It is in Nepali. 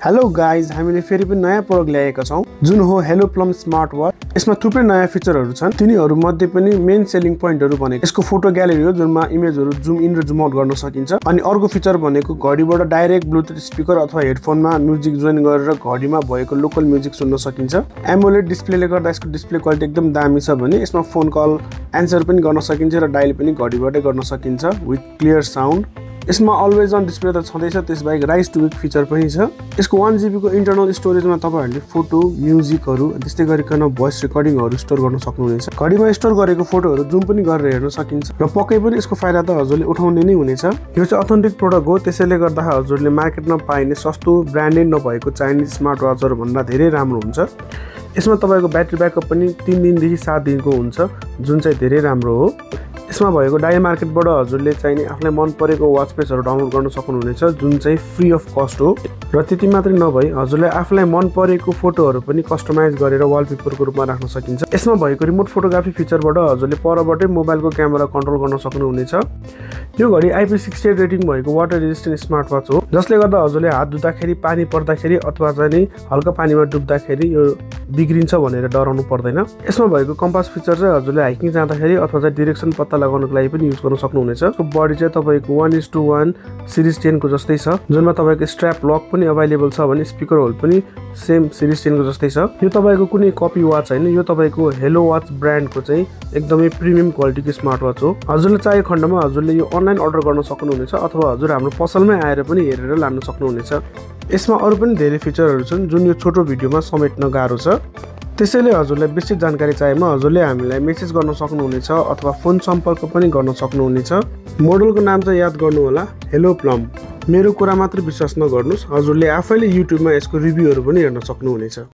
हेलो गाइज, हामीले फेरि पनि नयाँ प्रोडक्ट ल्याएका छौं जुन हो हेलो प्लम स्मार्ट वाच। यसमा थुप्रै नयाँ फिचरहरू छन्। तिनीहरू मध्ये पनि मेन सेलिङ पोइन्टहरू भनेको यसको फोटो ग्यालेरी हो जुनमा इमेजहरू जुम इन र जुम आउट गर्न सकिन्छ। अनि अर्को फिचर भनेको घडीबाट डाइरेक्ट ब्लुटुथ स्पिकर अथवा हेडफोनमा म्युजिक जोइन गरेर घडीमा भएको लोकल म्युजिक सुन्न सकिन्छ। एमोलेड डिस्प्लेले गर्दा यसको डिस्प्ले क्वालिटी एकदम दामी छ भने यसमा फोन कल एन्सर पनि गर्न सकिन्छ र डायल पनि घडीबाटै गर्न सकिन्छ विथ क्लियर साउन्ड। यसमा अलवेज अन डिस्प्ले त छँदैछ, त्यसबाहेक राइज टु विक फिचर पनि छ। यसको 1 GB को इन्टरनल स्टोरेजमा तपाईहरुले फोटो, म्युजिकहरू त्यस्तै गरिकन भोइस रेकर्डिङहरू स्टोर गर्न सक्नुहुनेछ। घडीमा स्टोर गरेको फोटोहरू जुम पनि गरेर हेर्न सकिन्छ र पक्कै पनि यसको फाइदा त हजुरले उठाउने नै हुनेछ। यो चाहिँ अथेन्टिक प्रोडक्ट हो, त्यसैले गर्दा हजुरले मार्केटमा पाइने सस्तो ब्रान्डेड नभएको चाइनिज स्मार्ट वाचहरु भन्दा धेरै राम्रो हुन्छ। यसमा तपाईको ब्याट्री ब्याकअप पनि 3 दिनदेखि 7 दिनको हुन्छ, जुन चाहिँ धेरै राम्रो हो। यसमा भएको डाइ मार्केटबाट हजुरले चाहिने आफूलाई मन परेको वाच पेजहरू डाउनलोड गर्न सक्नुहुनेछ, जुन चाहिँ फ्री अफ कस्ट हो। र त्यति मात्रै नभई हजुरले आफूलाई मन परेको फोटोहरू पनि कस्टमाइज गरेर वालपेपरको रूपमा राख्न सकिन्छ। यसमा भएको रिमोट फोटोग्राफी फिचरबाट हजुरले परबाटै मोबाइलको क्यामेरा कन्ट्रोल गर्न सक्नुहुनेछ। यो घडी IP68 रेटिङ भएको वाटर रेजिस्टेन्ट स्मार्ट वाच हो, जसले गर्दा हजुरले हात धुँदाखेरि, पानी पर्दाखेरि अथवा चाहिँ हल्का पानीमा डुब्दाखेरि यो बिग्रिन्छ भनेर डराउनु पर्दैन। यसमा भएको कम्पास फिचर चाहिँ हजुरले हाइकिङ जाँदाखेरि अथवा चाहिँ डाइरेक्सन पत्ता लगाउनको लागि पनि युज गर्न सक्नुहुनेछ। यसको बडी चाहिँ तपाईको 1:1 सिरिज 10 को जस्तै छ, जुनमा तपाईको स्ट्र्याप लक पनि अवेलेबल छ भने स्पिकर होल पनि सेम सिरिज 10 को जस्तै छ। यो तपाईको कुनै कपी वाच हैन, यो तपाईको हेलो वाच ब्रान्डको चाहिँ एकदमै प्रिमियम क्वालिटीको स्मार्ट वाच हो। हजुरले चाहेको खण्डमा हजुरले यो अनलाइन अर्डर गर्न सक्नुहुनेछ अथवा हजुर हाम्रो पसलमै आएर पनि हेरेर लान सक्नुहुनेछ। यसमा अरु पनि धेरै फिचरहरू छन् जुन यो छोटो भिडियोमा समेट्न गाह्रो छ। त्यसैले हजुरलाई बेसिक जानकारी चाहिएमा हजुरले हामीलाई मेसेज गर्न सक्नुहुनेछ अथवा फोन सम्पर्क पनि गर्न सक्नुहुनेछ। मोडलको नाम चाहिँ याद गर्नु होला, हेलो प्लम। मेरो कुरा मात्र विश्वास नगर्नुस्, हजुरले आफैले युट्युबमा यसको रिभ्यूहरू पनि हेर्न सक्नुहुनेछ।